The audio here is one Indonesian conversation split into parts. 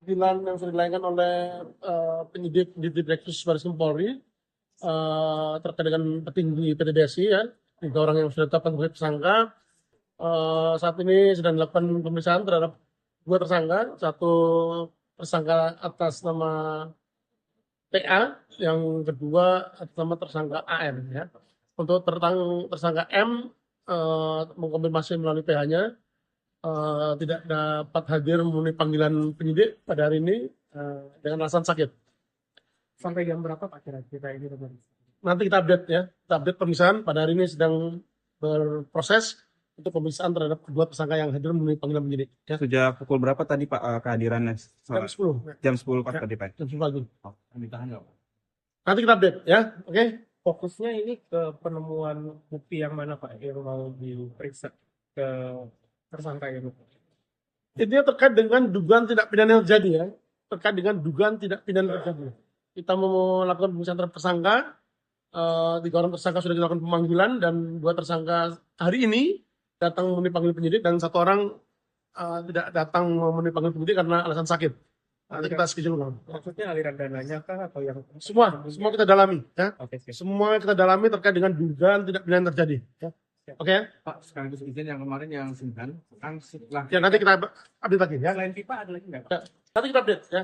Panggilan yang sudah dilayangkan oleh penyidik di Direktus Baris Krim Polri terkait dengan petinggi PT BSI ya, 3 orang yang sudah ditetapkan sebagai tersangka. Saat ini sedang dilakukan pemeriksaan terhadap 2 tersangka, satu tersangka atas nama TA, yang kedua atas nama tersangka AM ya. Untuk tersangka M mengkonfirmasi melalui PH-nya tidak dapat hadir memenuhi panggilan penyidik pada hari ini dengan alasan sakit. Sampai jam berapa Pak kira-kira ini teman? Nanti kita update ya, kita update pemeriksaan. Pada hari ini sedang berproses untuk pemeriksaan terhadap kedua tersangka yang hadir memenuhi panggilan penyidik. Ya. Sejak pukul berapa tadi Pak kehadirannya? Jam 10. Jam 10 Pak Ya, tadi Pak. jam 10 pagi. Ditahan nggak Pak? Nanti kita update ya, oke? Fokusnya ini ke penemuan bukti yang mana Pak yang mau diperiksa ke tersangka ini? Intinya terkait dengan dugaan tindak pidana yang terjadi ya, terkait dengan dugaan tindak pidana terjadi. Kita mau melakukan pemeriksaan terhadap tersangka. 3 orang tersangka sudah dilakukan pemanggilan dan 2 tersangka hari ini datang memenuhi panggilan penyidik dan 1 orang tidak datang memenuhi panggilan penyidik karena alasan sakit. Nanti kita schedule ulang. Maksudnya aliran dananya kah atau yang Semua kita dalami ya. Oke, siap. Semua kita dalami terkait dengan dugaan tindak pidana yang terjadi ya. Oke ya? Pak, sekaligus izin yang kemarin yang 9 kan setelah Ya nanti kita update lagi ya. Selain pipa ada lagi nggak Pak? Ya, nanti kita update ya.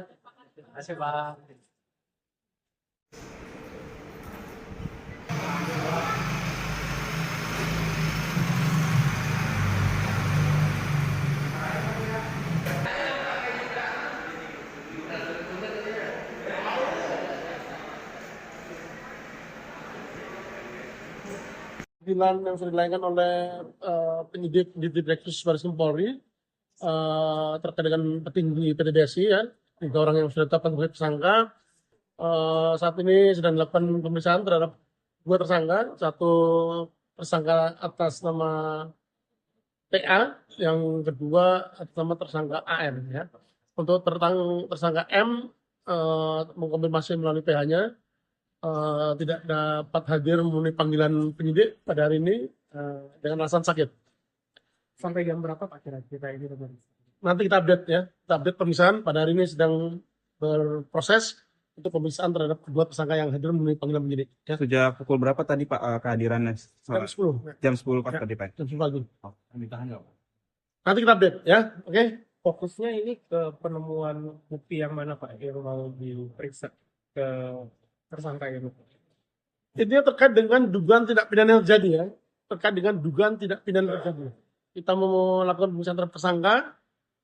Terima kasih Pak. Panggilan yang sudah dilayangkan oleh penyidik di Direktus Baris Krim Polri terkait dengan petinggi PT BSI ya, 3 orang yang sudah ditetapkan sebagai tersangka. Saat ini sedang dilakukan pemeriksaan terhadap 2 tersangka, satu tersangka atas nama TA, yang kedua atas nama tersangka AM ya. Untuk tersangka M mengkonfirmasi melalui PH-nya tidak dapat hadir memenuhi panggilan penyidik pada hari ini dengan alasan sakit. Sampai jam berapa Pak kira-kira ini teman? Nanti kita update ya, kita update pemeriksaan. Pada hari ini sedang berproses untuk pemeriksaan terhadap kedua tersangka yang hadir memenuhi panggilan penyidik. Ya. sejak pukul berapa tadi Pak kehadirannya? Jam 10. Jam 10 Pak Ya. tadi Pak. Jam 10 pagi. Ditahan nggak Pak? Nanti kita update ya, oke? Fokusnya ini ke penemuan bukti yang mana Pak yang mau diperiksa ke tersangka ini? Intinya terkait dengan dugaan tindak pidana yang terjadi ya, terkait dengan dugaan tindak pidana terjadi. Kita mau melakukan pemeriksaan terhadap tersangka.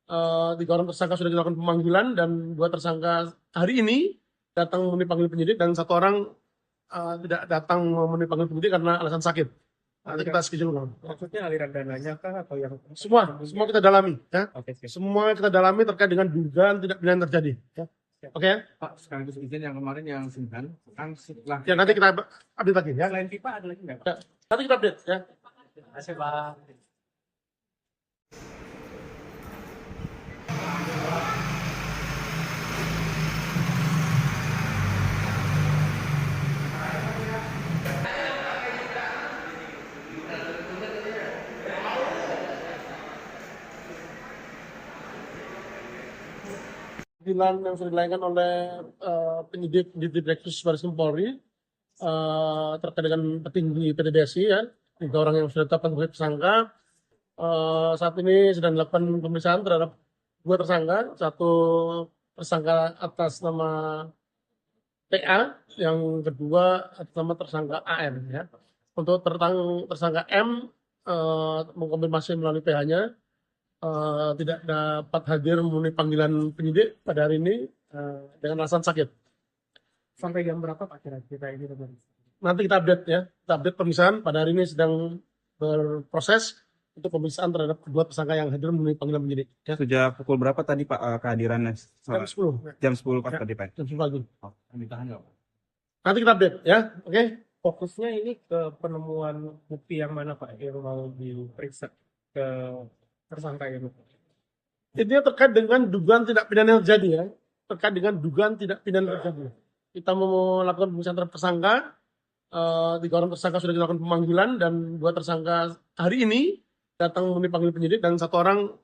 3 orang tersangka sudah dilakukan pemanggilan dan 2 tersangka hari ini datang memenuhi panggilan penyidik dan 1 orang tidak datang memenuhi panggilan penyidik karena alasan sakit. Nanti kita schedule ulang. Maksudnya aliran dananya kah atau yang Semua kita dalami ya. Oke, siap. Semua kita dalami terkait dengan dugaan tindak pidana yang terjadi. Ya. Oke ya? Pak, sekaligus izin yang kemarin yang 9 kan setelah Ya nanti kita update lagi ya. Selain pipa ada lagi nggak Pak? Ya, nanti kita update ya. Terima kasih Pak. Panggilan yang sudah dilayangkan oleh penyidik di Direktus Baris Krim Polri terkait dengan petinggi PT BSI ya, 3 orang yang sudah ditetapkan sebagai tersangka. Saat ini sedang dilakukan pemeriksaan terhadap 2 tersangka, satu tersangka atas nama TA, yang kedua atas nama tersangka AM ya. Untuk tersangka M mengkonfirmasi melalui PH-nya tidak dapat hadir memenuhi panggilan penyidik pada hari ini dengan alasan sakit. Sampai jam berapa Pak kira-kira ini teman? Nanti kita update ya, kita update pemeriksaan. Pada hari ini sedang berproses untuk pemeriksaan terhadap kedua tersangka yang hadir memenuhi panggilan penyidik. Ya. Sejak pukul berapa tadi Pak kehadirannya? Jam 10. Jam 10 Pak Ya. tadi Pak. Jam 10 pagi. Ditahan nggak Pak? Nanti kita update ya, oke? Fokusnya ini ke penemuan bukti yang mana Pak yang mau diperiksa ke tersangka ini? Intinya terkait dengan dugaan tindak pidana yang terjadi ya, terkait dengan dugaan tindak pidana terjadi. Kita mau melakukan pemeriksaan terhadap tersangka. 3 orang tersangka sudah dilakukan pemanggilan dan 2 tersangka hari ini datang memenuhi panggilan penyidik dan 1 orang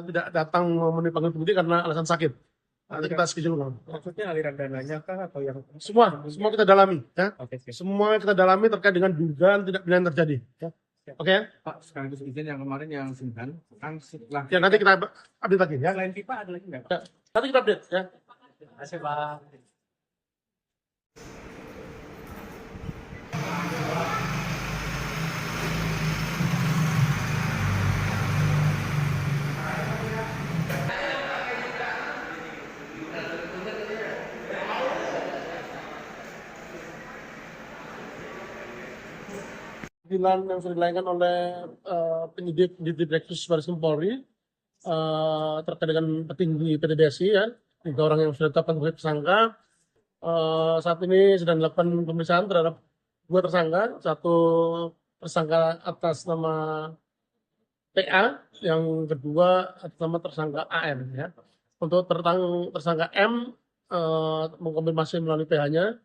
tidak datang memenuhi panggilan penyidik karena alasan sakit. Nanti kita schedule ulang. Maksudnya aliran dananya kah atau yang Semua kita dalami, ya. Oke, siap. Semua kita dalami terkait dengan dugaan tidak pidana yang terjadi. Ya. Oke, ya? Pak, sekaligus izin yang kemarin yang Simhan, kan setelah Ya, nanti kita update lagi, ya. Selain pipa ada lagi nggak, Pak? Ya, nanti kita update, ya. Terima kasih, Pak. Panggilan yang sudah dilayangkan oleh penyidik di Direktus Baris Krim Polri terkait dengan petinggi PT BSI, ya, 3 orang yang sudah ditetapkan sebagai tersangka. Saat ini sedang dilakukan pemeriksaan terhadap 2 tersangka, satu tersangka atas nama PA, yang kedua atas nama tersangka AM, ya. Untuk tersangka M mengkonfirmasi melalui PH-nya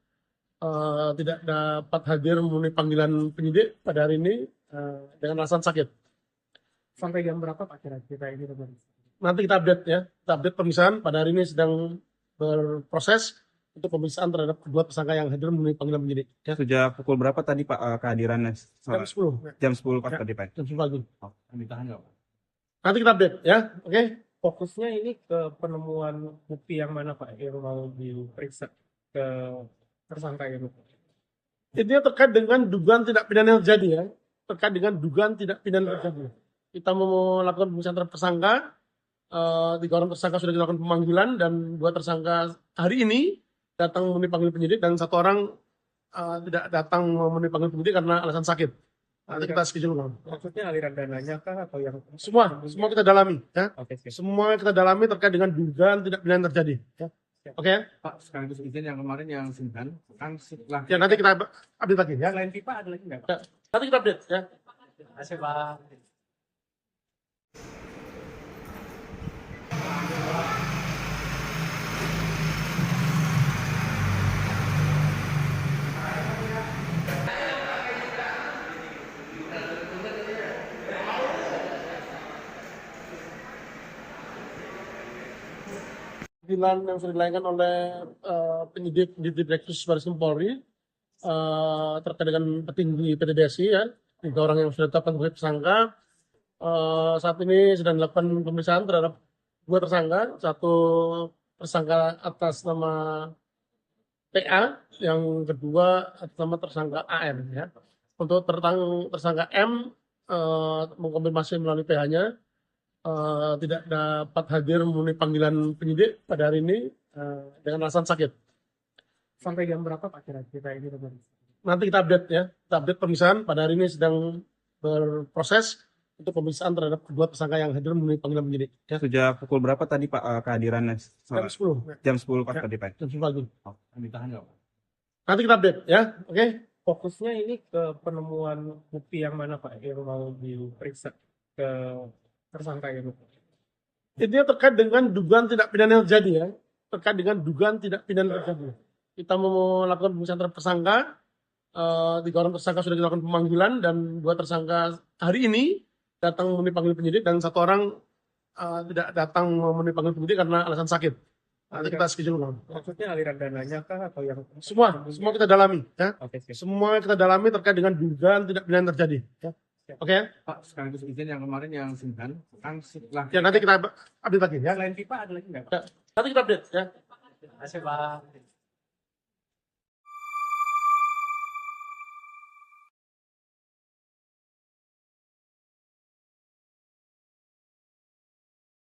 tidak dapat hadir memenuhi panggilan penyidik pada hari ini dengan alasan sakit. Sampai jam berapa, Pak, kira-kira ini? Nanti kita update, ya. Kita update pemeriksaan. Pada hari ini sedang berproses untuk pemeriksaan terhadap kedua tersangka yang hadir memenuhi panggilan penyidik. Ya. sejak pukul berapa tadi Pak kehadirannya? Jam 10. Jam 10 pas Ya. tadi Pak. Jam 10 pagi. Oh, ditahan nggak Pak? Nanti kita update, ya. Oke. Fokusnya ini ke penemuan bukti yang mana, Pak, yang mau diperiksa ke tersangka ini? Intinya terkait dengan dugaan tidak pidana yang terjadi, ya. Terkait dengan dugaan tidak pidana yang terjadi. Kita mau melakukan pemeriksaan terhadap tersangka. 3 orang tersangka sudah dilakukan pemanggilan dan 2 tersangka hari ini datang memenuhi panggilan penyidik dan 1 orang tidak datang memenuhi panggilan penyidik karena alasan sakit. Nanti kita schedule ulang. Maksudnya aliran dananya kah atau yang Semua kita dalami, ya. Oke, siap. Semua kita dalami terkait dengan dugaan tidak pidana yang terjadi. Ya. Oke, ya? Pak, sekaligus izin yang kemarin yang Simhan, kan setelah Ya, nanti kita update lagi, ya. Selain pipa ada lagi nggak, Pak? Ya, nanti kita update, ya. Terima kasih, Pak. Panggilan yang sudah dilayangkan oleh penyidik di Direktus Baris Krim Polri terkait dengan petinggi PT BSI, ya, 3 orang yang sudah ditetapkan sebagai tersangka. Saat ini sedang dilakukan pemeriksaan terhadap 2 tersangka, satu tersangka atas nama PA, yang kedua atas nama tersangka AM, ya. Untuk tersangka M mengkonfirmasi melalui PH-nya tidak dapat hadir memenuhi panggilan penyidik pada hari ini dengan alasan sakit. Sampai jam berapa, Pak, kira-kira ini? Nanti kita update, ya. Kita update pemeriksaan. Pada hari ini sedang berproses untuk pemeriksaan terhadap kedua tersangka yang hadir memenuhi panggilan penyidik. Ya. sejak pukul berapa tadi Pak kehadirannya? Jam 10. Jam 10 pas Ya. tadi Pak. Jam 10 pagi. Oh, ditahan nggak Pak? Nanti kita update, ya. Oke. Fokusnya ini ke penemuan bukti yang mana, Pak, yang mau diperiksa ke tersangka ini? Intinya terkait dengan dugaan tidak pidana yang terjadi, ya. Terkait dengan dugaan tidak pidana yang terjadi. Kita mau melakukan pemeriksaan terhadap tersangka. 3 orang tersangka sudah dilakukan pemanggilan dan 2 tersangka hari ini datang memenuhi panggilan penyidik dan 1 orang tidak datang memenuhi panggilan penyidik karena alasan sakit. Nanti kita schedule ulang. Maksudnya aliran dananya kah atau yang Semua kita dalami, ya. Oke, siap. Semua kita dalami terkait dengan dugaan tidak pidana yang terjadi. Ya. Oke, ya? Pak, sekaligus izin yang kemarin yang Simhan, kan setelah Ya, nanti kita update lagi, ya. Selain pipa ada lagi nggak, Pak? Ya, nanti kita update, ya. Terima kasih, Pak.